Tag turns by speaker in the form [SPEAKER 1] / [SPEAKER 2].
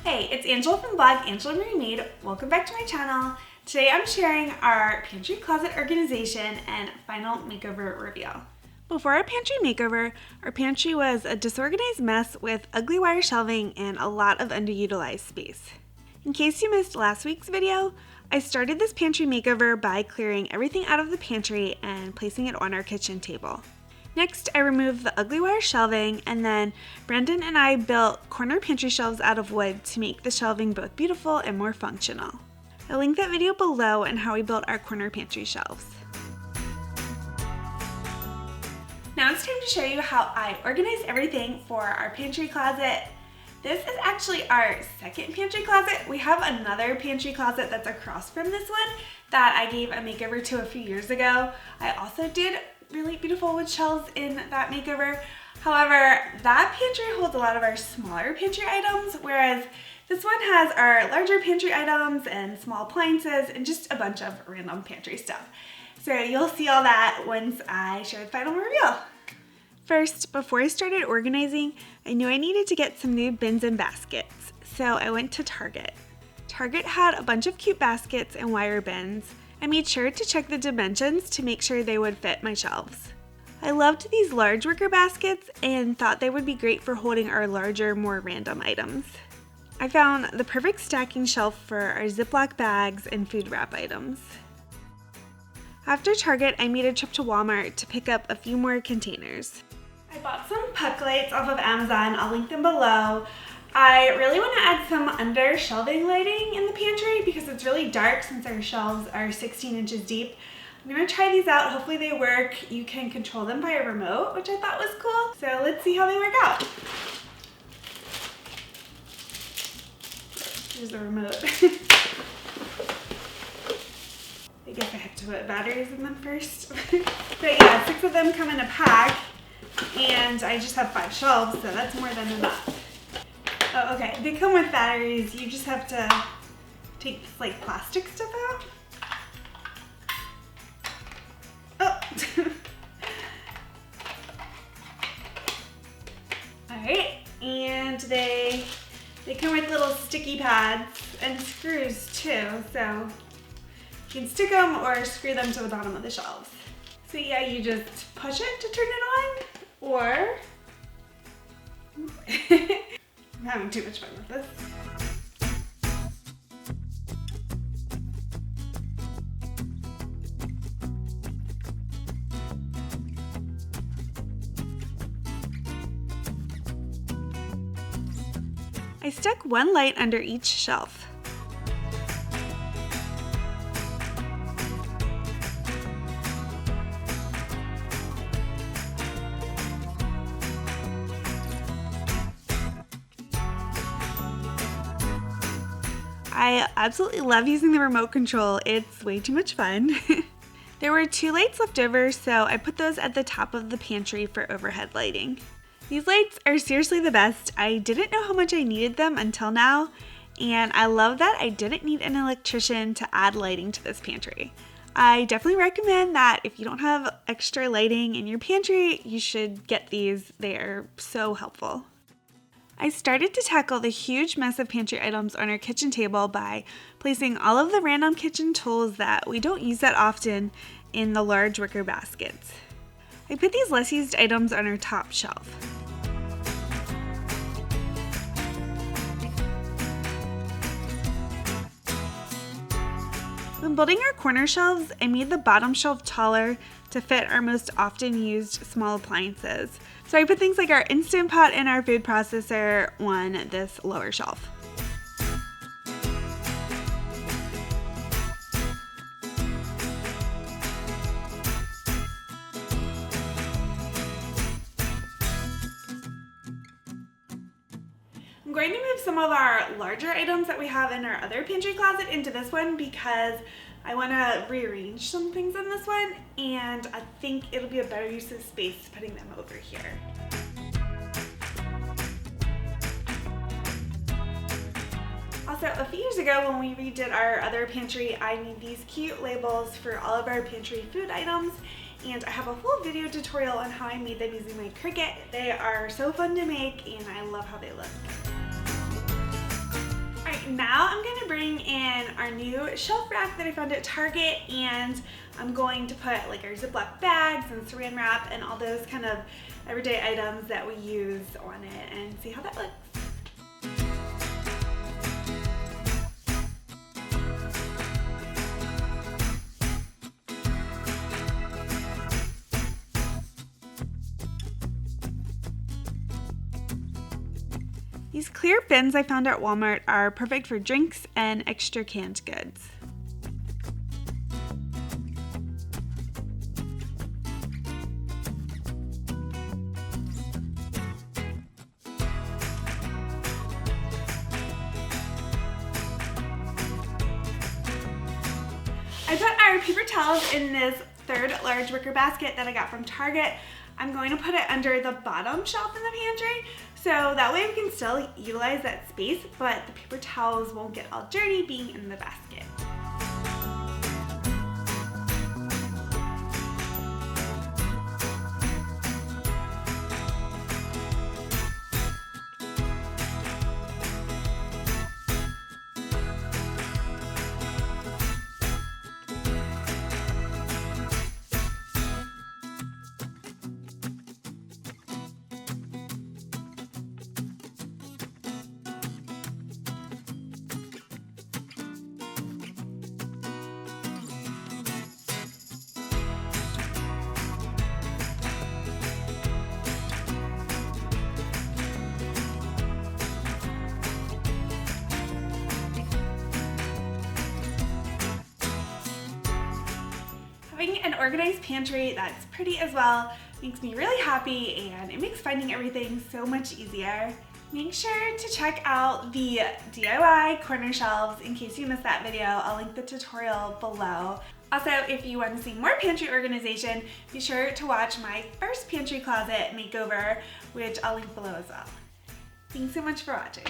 [SPEAKER 1] Hey, it's Angela from the blog Angela Marie Made. Welcome back to my channel. Today I'm sharing our pantry closet organization and final makeover reveal. Before our pantry makeover, our pantry was a disorganized mess with ugly wire shelving and a lot of underutilized space. In case you missed last week's video, I started this pantry makeover by clearing everything out of the pantry and placing it on our kitchen table. Next, I removed the ugly wire shelving, and then Brandon and I built corner pantry shelves out of wood to make the shelving both beautiful and more functional. I'll link that video below on how we built our corner pantry shelves. Now it's time to show you how I organized everything for our pantry closet. This is actually our second pantry closet. We have another pantry closet that's across from this one that I gave a makeover to a few years ago. I also did really beautiful wood shelves in that makeover. However, that pantry holds a lot of our smaller pantry items, whereas this one has our larger pantry items and small appliances and just a bunch of random pantry stuff. So you'll see all that once I share the final reveal. First, before I started organizing, I knew I needed to get some new bins and baskets, so I went to Target. Target had a bunch of cute baskets and wire bins. I made sure to check the dimensions to make sure they would fit my shelves. I loved these large wicker baskets and thought they would be great for holding our larger, more random items. I found the perfect stacking shelf for our Ziploc bags and food wrap items. After Target, I made a trip to Walmart to pick up a few more containers. I bought some puck lights off of Amazon. I'll link them below. I really want to add some under shelving lighting in the pantry because it's really dark since our shelves are 16 inches deep. I'm going to try these out. Hopefully they work. You can control them by a remote, which I thought was cool. So let's see how they work out. Here's the remote. I guess I have to put batteries in them first. But yeah, 6 of them come in a pack and I just have 5 shelves, so that's more than enough. Oh, okay, they come with batteries. You just have to take this like plastic stuff out. Oh. All right, and they come with little sticky pads and screws too, so you can stick them or screw them to the bottom of the shelves. So yeah, you just push it to turn it on, or I'm having too much fun with this. I stuck one light under each shelf. I absolutely love using the remote control. It's way too much fun. There were 2 lights left over, so I put those at the top of the pantry for overhead lighting. These lights are seriously the best. I didn't know how much I needed them until now, and I love that I didn't need an electrician to add lighting to this pantry. I definitely recommend that if you don't have extra lighting in your pantry, you should get these. They are so helpful. I started to tackle the huge mess of pantry items on our kitchen table by placing all of the random kitchen tools that we don't use that often in the large wicker baskets. I put these less used items on our top shelf. When building our corner shelves, I made the bottom shelf taller to fit our most often used small appliances. So I put things like our Instant Pot and our food processor on this lower shelf. I'm going to move some of our larger items that we have in our other pantry closet into this one because I want to rearrange some things in this one, and I think it'll be a better use of space putting them over here. Also, a few years ago when we redid our other pantry, I made these cute labels for all of our pantry food items, and I have a full video tutorial on how I made them using my CRICUT. They are so fun to make and I love how they look. now I'm gonna bring in our new shelf rack that I found at Target, and I'm going to put like our Ziploc bags and saran wrap and all those kind of everyday items that we use on it and see how that looks. These clear bins I found at Walmart are perfect for drinks and extra canned goods. I put our paper towels in this third large wicker basket that I got from Target. I'm going to put it under the bottom shelf in the pantry, so that way we can still utilize that space, but the paper towels won't get all dirty being in the basket. Having an organized pantry that's pretty as well makes me really happy, and it makes finding everything so much easier. Make sure to check out the DIY corner shelves in case you missed that video. I'll link the tutorial below. Also, if you want to see more pantry organization, be sure to watch my first pantry closet makeover, which I'll link below as well. Thanks so much for watching.